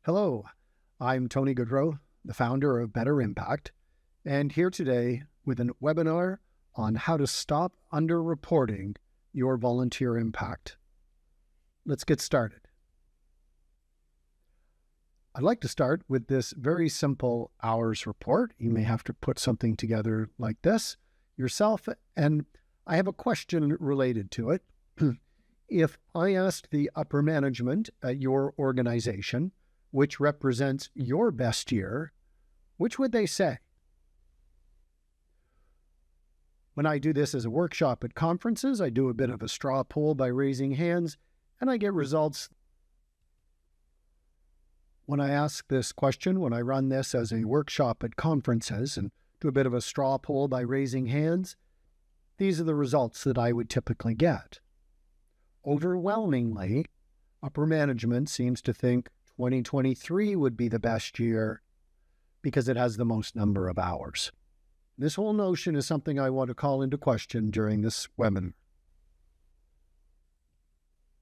Hello, I'm Tony Goodrow, the founder of Better Impact, and here today with a webinar on how to stop underreporting your volunteer impact. Let's get started. I'd like to start with this very simple hours report. You may have to put something together like this yourself, and I have a question related to it. If I asked the upper management at your organization, which represents your best year, which would they say? When I do this as a workshop at conferences, I do a bit of a straw poll by raising hands, and I get results. When I ask this question, when I run this as a workshop at conferences and do a bit of a straw poll by raising hands, these are the results that I would typically get. Overwhelmingly, upper management seems to think 2023 would be the best year because it has the most number of hours. This whole notion is something I want to call into question during this webinar.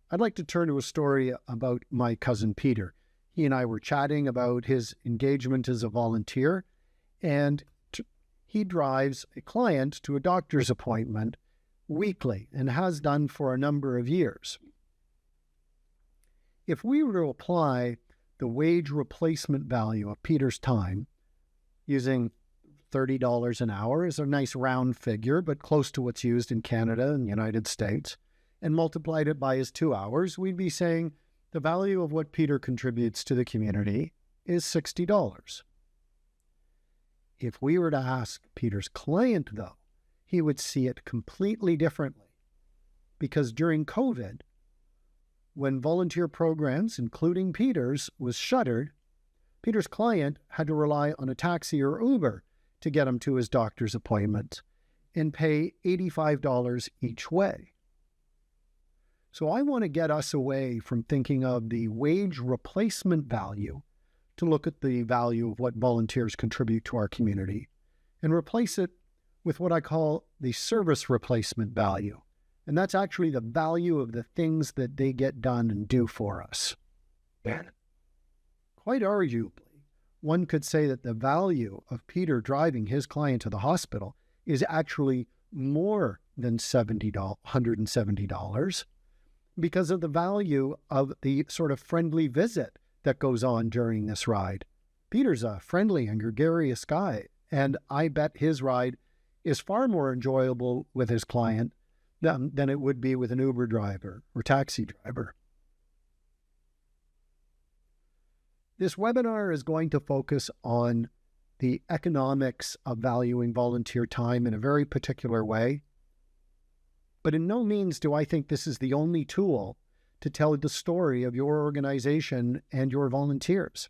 I'd like to turn to a story about my cousin Peter. He and I were chatting about his engagement as a volunteer, and he drives a client to a doctor's appointment weekly and has done for a number of years. If we were to apply the wage replacement value of Peter's time, using $30 an hour is a nice round figure, but close to what's used in Canada and the United States, and multiplied it by his 2 hours, we'd be saying the value of what Peter contributes to the community is $60. If we were to ask Peter's client, though, he would see it completely differently, because during COVID, when volunteer programs, including Peter's, was shuttered, Peter's client had to rely on a taxi or Uber to get him to his doctor's appointment and pay $85 each way. So I want to get us away from thinking of the wage replacement value to look at the value of what volunteers contribute to our community and replace it with what I call the service replacement value. And that's actually the value of the things that they get done and do for us. Quite arguably, one could say that the value of Peter driving his client to the hospital is actually more than $170 because of the value of the sort of friendly visit that goes on during this ride. Peter's a friendly and gregarious guy, and I bet his ride is far more enjoyable with his client than it would be with an Uber driver or taxi driver. This webinar is going to focus on the economics of valuing volunteer time in a very particular way, but in no means do I think this is the only tool to tell the story of your organization and your volunteers.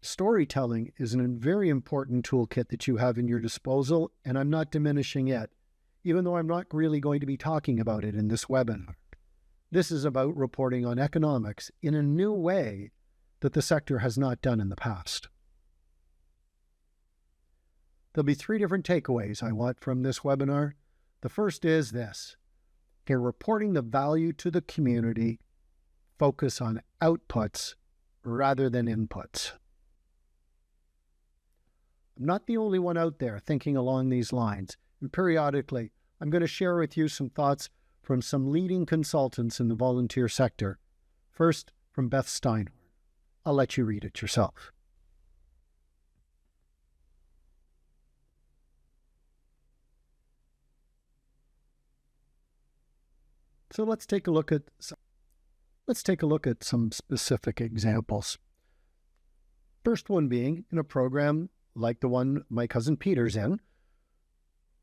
Storytelling is a very important toolkit that you have in your disposal, and I'm not diminishing it, even though I'm not really going to be talking about it in this webinar. This is about reporting on economics in a new way that the sector has not done in the past. There'll be 3 different takeaways I want from this webinar. The first is this: in reporting the value to the community, focus on outputs rather than inputs. I'm not the only one out there thinking along these lines, and periodically I'm going to share with you some thoughts from some leading consultants in the volunteer sector. First, from Beth Steinhorn. I'll let you read it yourself. So let's take a look at some specific examples. First one being in a program like the one my cousin Peter's in,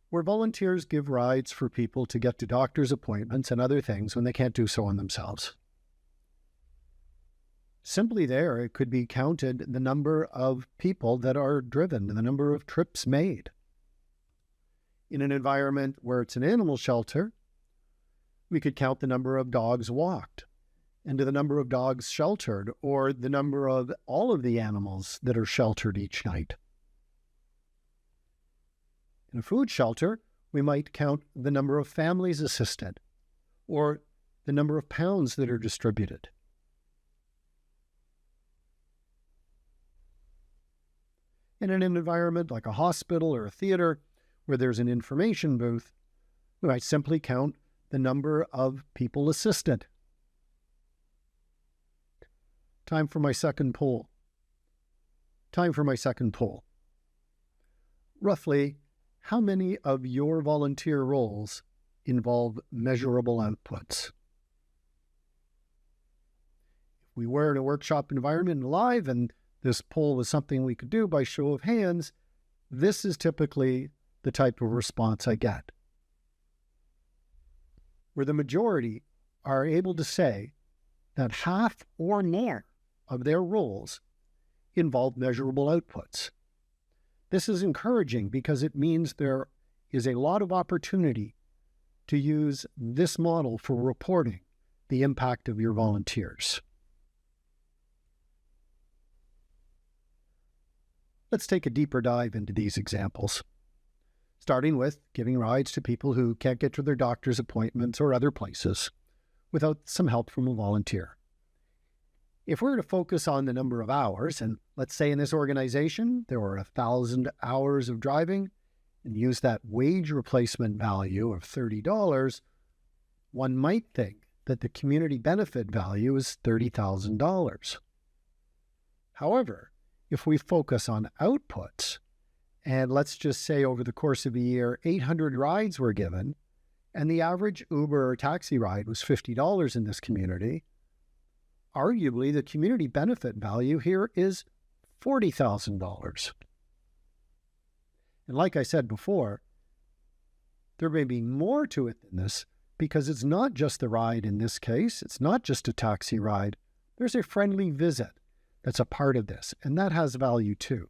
where volunteers give rides for people to get to doctor's appointments and other things when they can't do so on themselves. Simply there, it could be counted the number of people that are driven, the number of trips made. In an environment where it's an animal shelter, we could count the number of dogs walked, and to the number of dogs sheltered, or the number of all of the animals that are sheltered each night. In a food shelter, we might count the number of families assisted, or the number of pounds that are distributed. In an environment like a hospital or a theater where there's an information booth, we might simply count the number of people assisted. Time for my second poll. Roughly, how many of your volunteer roles involve measurable outputs? If we were in a workshop environment live and this poll was something we could do by show of hands, this is typically the type of response I get, where the majority are able to say that half or more of their roles involve measurable outputs. This is encouraging because it means there is a lot of opportunity to use this model for reporting the impact of your volunteers. Let's take a deeper dive into these examples, starting with giving rides to people who can't get to their doctor's appointments or other places without some help from a volunteer. If we were to focus on the number of hours, and let's say in this organization there were 1,000 hours of driving, and use that wage replacement value of $30, one might think that the community benefit value is $30,000. However, if we focus on outputs, and let's just say over the course of a year, 800 rides were given, and the average Uber or taxi ride was $50 in this community, arguably the community benefit value here is $40,000. And like I said before, there may be more to it than this because it's not just the ride in this case, it's not just a taxi ride, there's a friendly visit that's a part of this, and that has value too.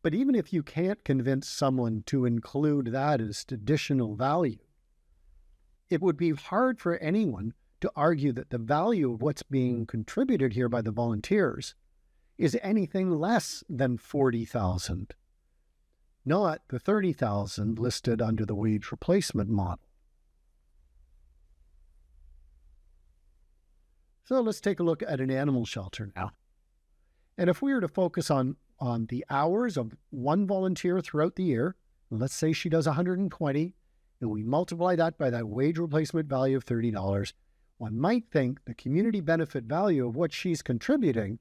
But even if you can't convince someone to include that as additional value, it would be hard for anyone to argue that the value of what's being contributed here by the volunteers is anything less than $40,000, not the $30,000 listed under the wage replacement model. So let's take a look at an animal shelter now. And if we were to focus on the hours of one volunteer throughout the year, let's say she does 120, and we multiply that by that wage replacement value of $30, one might think the community benefit value of what she's contributing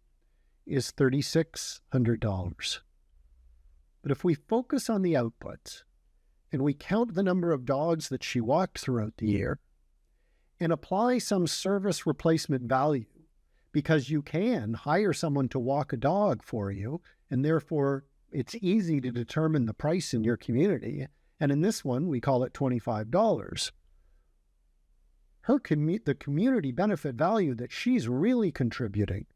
is $3,600. But if we focus on the outputs, and we count the number of dogs that she walked throughout the year, and apply some service replacement value, because you can hire someone to walk a dog for you, and therefore it's easy to determine the price in your community. And in this one, we call it $25. The community benefit value that she's really contributing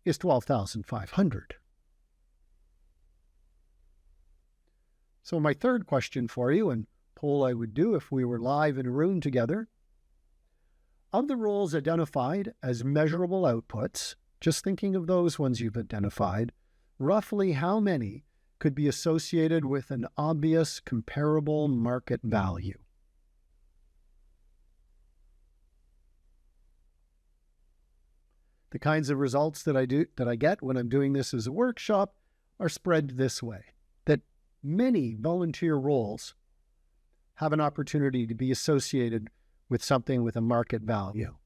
is $12,500. So my third question for you, and poll I would do if we were live in a room together, of the roles identified as measurable outputs, just thinking of those ones you've identified, roughly how many could be associated with an obvious comparable market value? The kinds of results that I get when I'm doing this as a workshop are spread this way, that many volunteer roles have an opportunity to be associated with something with a market value.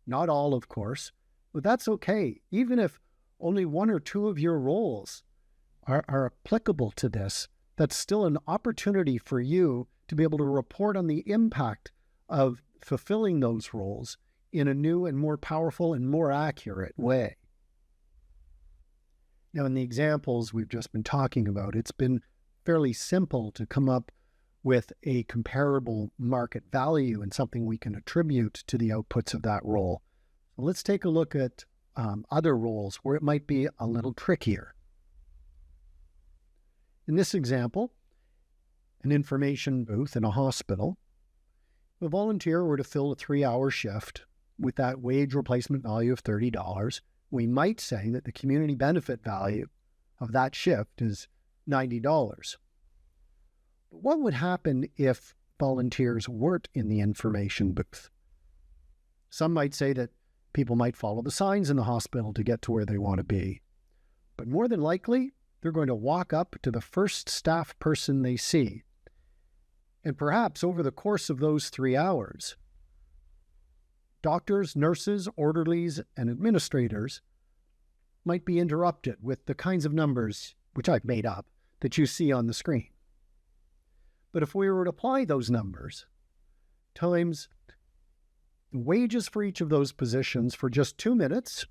Not all, of course, but that's okay. Even if only one or two of your roles are applicable to this, that's still an opportunity for you to be able to report on the impact of fulfilling those roles in a new and more powerful and more accurate way. Now, in the examples we've just been talking about, it's been fairly simple to come up with a comparable market value and something we can attribute to the outputs of that role. So let's take a look at other roles where it might be a little trickier. In this example, an information booth in a hospital, if a volunteer were to fill a 3-hour shift with that wage replacement value of $30, we might say that the community benefit value of that shift is $90. But what would happen if volunteers weren't in the information booth? Some might say that people might follow the signs in the hospital to get to where they want to be. But more than likely, they're going to walk up to the first staff person they see. And perhaps over the course of those 3 hours, doctors, nurses, orderlies, and administrators might be interrupted with the kinds of numbers, which I've made up, that you see on the screen. But if we were to apply those numbers times the wages for each of those positions for just 2 minutes,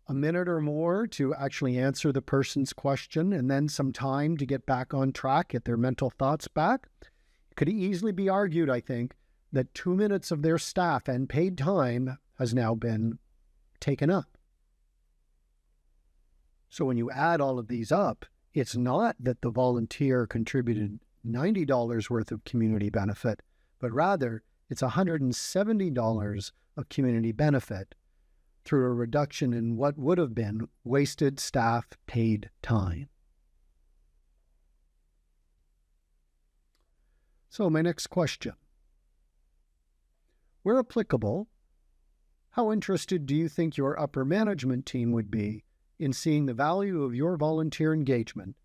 a minute or more to actually answer the person's question, and then some time to get back on track, get their mental thoughts back, it could easily be argued, I think, that 2 minutes of their staff and paid time has now been taken up. So when you add all of these up, it's not that the volunteer contributed $90 worth of community benefit, but rather it's $170 of community benefit through a reduction in what would have been wasted staff paid time. So my next question. Where applicable, how interested do you think your upper management team would be in seeing the value of your volunteer engagement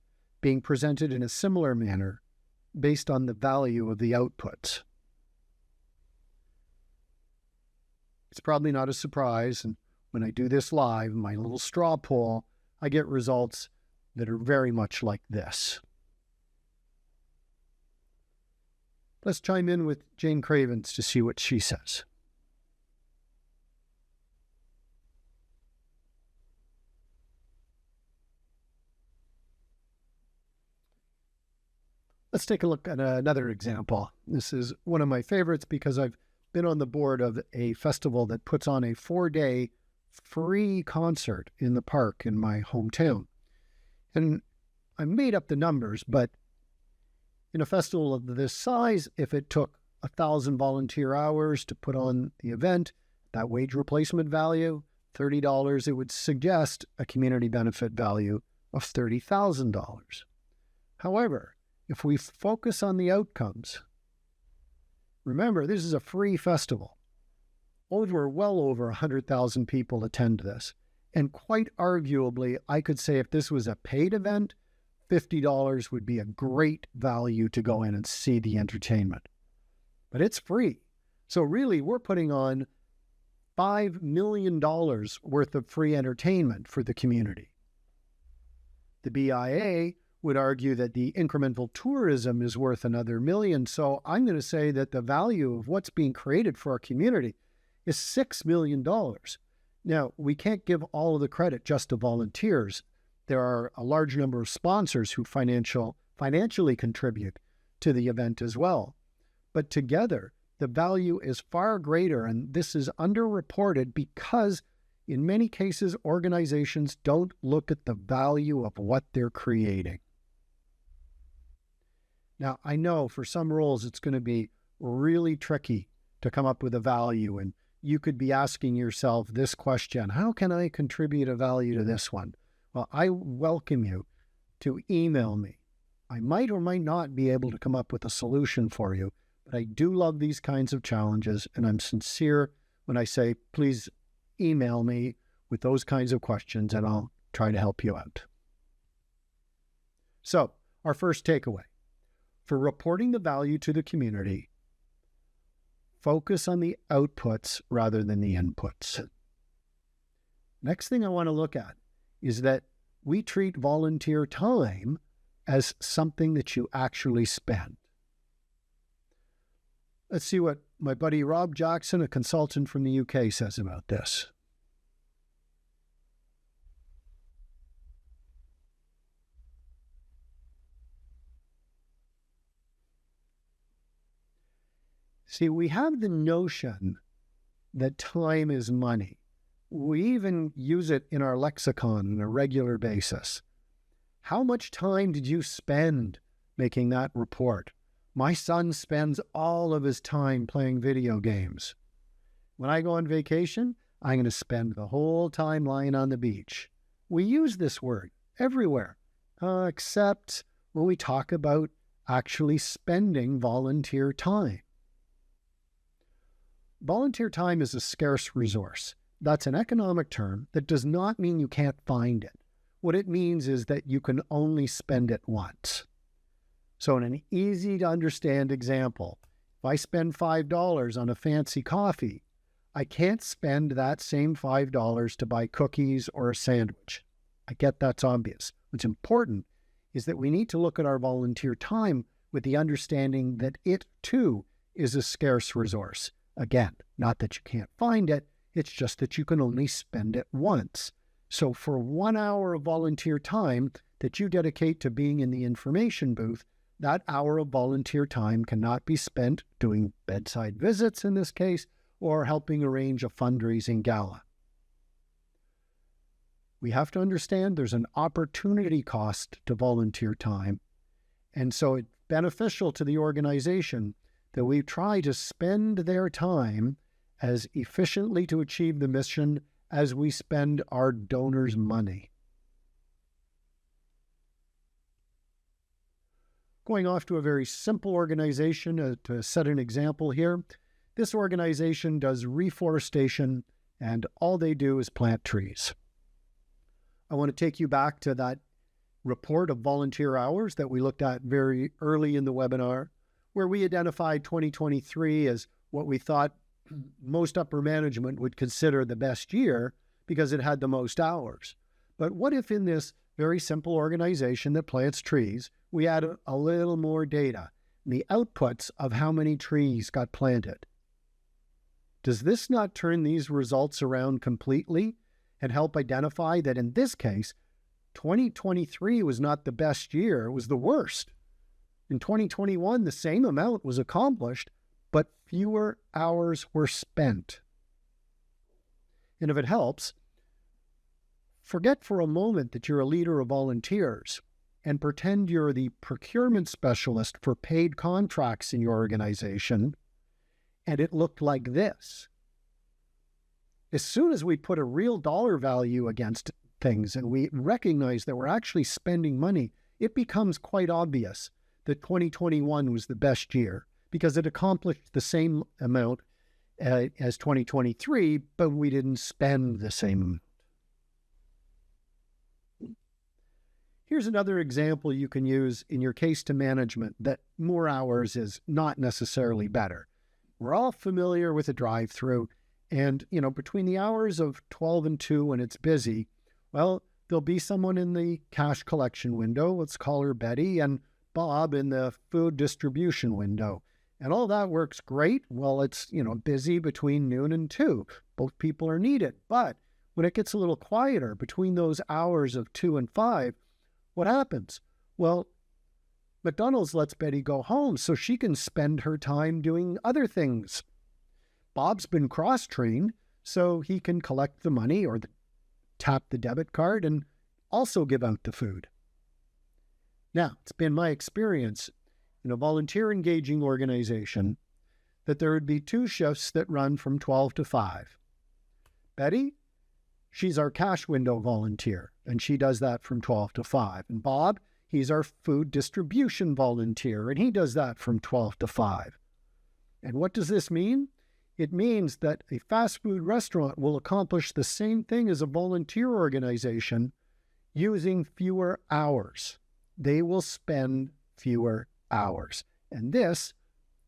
being presented in a similar manner based on the value of the outputs? It's probably not a surprise, and when I do this live, my little straw poll, I get results that are very much like this. Let's chime in with Jane Cravens to see what she says. Let's take a look at another example. This is one of my favorites because I've been on the board of a festival that puts on a 4-day free concert in the park in my hometown. And I made up the numbers, but in a festival of this size, if it took 1,000 volunteer hours to put on the event, that wage replacement value, $30, it would suggest a community benefit value of $30,000. However, if we focus on the outcomes, remember, this is a free festival. Well over 100,000 people attend this. And quite arguably, I could say if this was a paid event, $50 would be a great value to go in and see the entertainment. But it's free. So really, we're putting on $5 million worth of free entertainment for the community. The BIA would argue that the incremental tourism is worth another $1 million. So I'm going to say that the value of what's being created for our community is $6 million. Now, we can't give all of the credit just to volunteers. There are a large number of sponsors who financially contribute to the event as well. But together, the value is far greater, and this is underreported because in many cases, organizations don't look at the value of what they're creating. Now, I know for some roles it's going to be really tricky to come up with a value, and you could be asking yourself this question: how can I contribute a value to this one? Well, I welcome you to email me. I might or might not be able to come up with a solution for you, but I do love these kinds of challenges, and I'm sincere when I say, please email me with those kinds of questions, and I'll try to help you out. So, our first takeaway. For reporting the value to the community, focus on the outputs rather than the inputs. Next thing I want to look at is that we treat volunteer time as something that you actually spend. Let's see what my buddy Rob Jackson, a consultant from the UK, says about this. See, we have the notion that time is money. We even use it in our lexicon on a regular basis. How much time did you spend making that report? My son spends all of his time playing video games. When I go on vacation, I'm going to spend the whole time lying on the beach. We use this word everywhere, except when we talk about actually spending volunteer time. Volunteer time is a scarce resource. That's an economic term that does not mean you can't find it. What it means is that you can only spend it once. So in an easy to understand example, if I spend $5 on a fancy coffee, I can't spend that same $5 to buy cookies or a sandwich. I get that's obvious. What's important is that we need to look at our volunteer time with the understanding that it too is a scarce resource. Again, not that you can't find it, it's just that you can only spend it once. So for 1 hour of volunteer time that you dedicate to being in the information booth, that hour of volunteer time cannot be spent doing bedside visits in this case, or helping arrange a fundraising gala. We have to understand there's an opportunity cost to volunteer time, and so it's beneficial to the organization that we try to spend their time as efficiently to achieve the mission as we spend our donors' money. Going off to a very simple organization to set an example here. This organization does reforestation, and all they do is plant trees. I want to take you back to that report of volunteer hours that we looked at very early in the webinar, where we identified 2023 as what we thought most upper management would consider the best year because it had the most hours. But what if in this very simple organization that plants trees, we add a little more data, the outputs of how many trees got planted? Does this not turn these results around completely and help identify that in this case, 2023 was not the best year, it was the worst? In 2021, the same amount was accomplished, but fewer hours were spent. And if it helps, forget for a moment that you're a leader of volunteers and pretend you're the procurement specialist for paid contracts in your organization, and it looked like this. As soon as we put a real dollar value against things and we recognize that we're actually spending money, it becomes quite obvious that 2021 was the best year because it accomplished the same amount as 2023, but we didn't spend the same amount. Here's another example you can use in your case to management that more hours is not necessarily better. We're all familiar with a drive-through, and, between the hours of 12 and 2 when it's busy, well, there'll be someone in the cash collection window, let's call her Betty, and Bob in the food distribution window. And all that works great. Well, it's, busy between noon and 2. Both people are needed. But when it gets a little quieter between those hours of 2 and 5, what happens? Well, McDonald's lets Betty go home so she can spend her time doing other things. Bob's been cross-trained so he can collect the money or tap the debit card and also give out the food. Now, it's been my experience in a volunteer engaging organization that there would be 2 shifts that run from 12 to 5. Betty, she's our cash window volunteer, and she does that from 12 to 5. And Bob, he's our food distribution volunteer, and he does that from 12 to 5. And what does this mean? It means that a fast food restaurant will accomplish the same thing as a volunteer organization using fewer hours. They will spend fewer hours. And this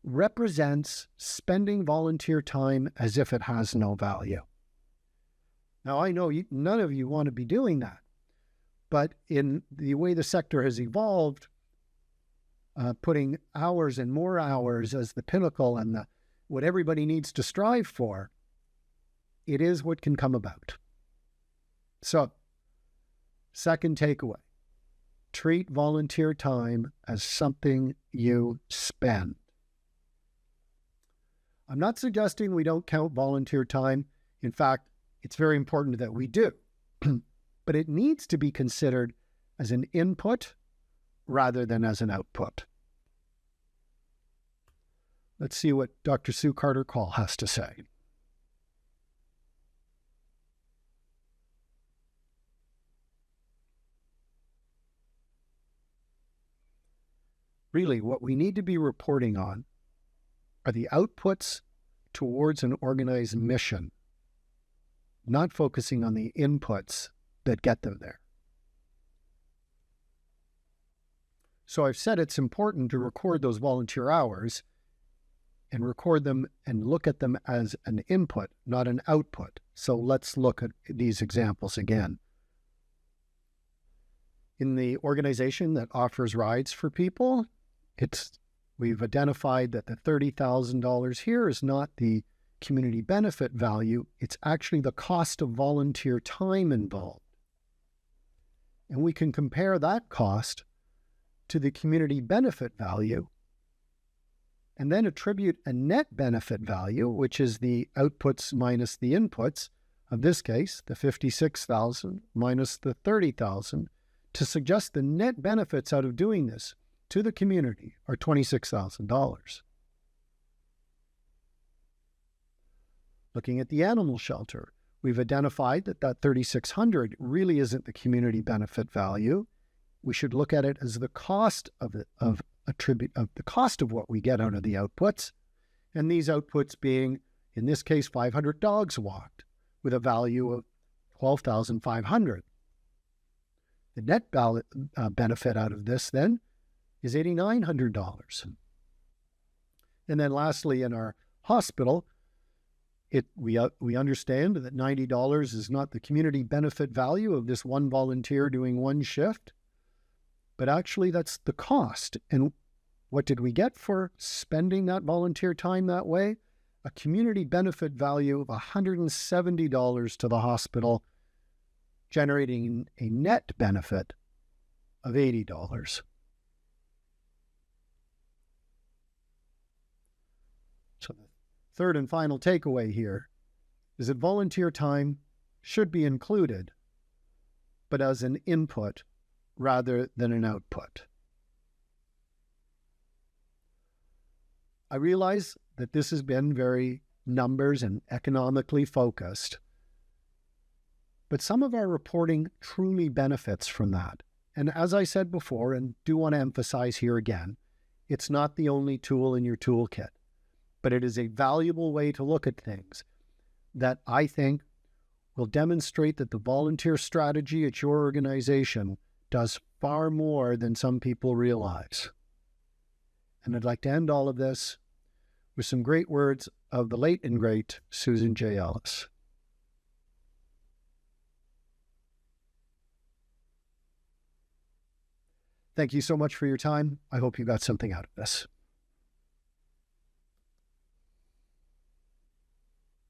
represents spending volunteer time as if it has no value. Now, I know none of you want to be doing that, but in the way the sector has evolved, putting hours and more hours as the pinnacle and what everybody needs to strive for, it is what can come about. So, second takeaway, treat volunteer time as something you spend. I'm not suggesting we don't count volunteer time. In fact, it's very important that we do. But it needs to be considered as an input rather than as an output. Let's see what Dr. Sue Carter-Call has to say. Really, what we need to be reporting on are the outputs towards an organized mission, not focusing on the inputs that get them there. So I've said it's important to record those volunteer hours and record them and look at them as an input, not an output. So let's look at these examples again. In the organization that offers rides for people, we've identified that the $30,000 here is not the community benefit value, it's actually the cost of volunteer time involved. And we can compare that cost to the community benefit value and then attribute a net benefit value, which is the outputs minus the inputs, of this case, the $56,000 minus the $30,000, to suggest the net benefits out of doing this to the community are $26,000. Looking at the animal shelter, we've identified that $3,600 really isn't the community benefit value. We should look at it as the cost of the cost of what we get out of the outputs, and these outputs being, in this case, 500 dogs walked with a value of $12,500. The net benefit out of this then is $8,900. And then lastly, in our hospital, we understand that $90 is not the community benefit value of this one volunteer doing one shift, but actually that's the cost. And what did we get for spending that volunteer time that way? A community benefit value of $170 to the hospital, generating a net benefit of $80. So the third and final takeaway here is that volunteer time should be included, but as an input rather than an output. I realize that this has been very numbers and economically focused, but some of our reporting truly benefits from that. And as I said before, and do want to emphasize here again, it's not the only tool in your toolkit, but it is a valuable way to look at things that I think will demonstrate that the volunteer strategy at your organization does far more than some people realize. And I'd like to end all of this with some great words of the late and great Susan J. Ellis. Thank you so much for your time. I hope you got something out of this.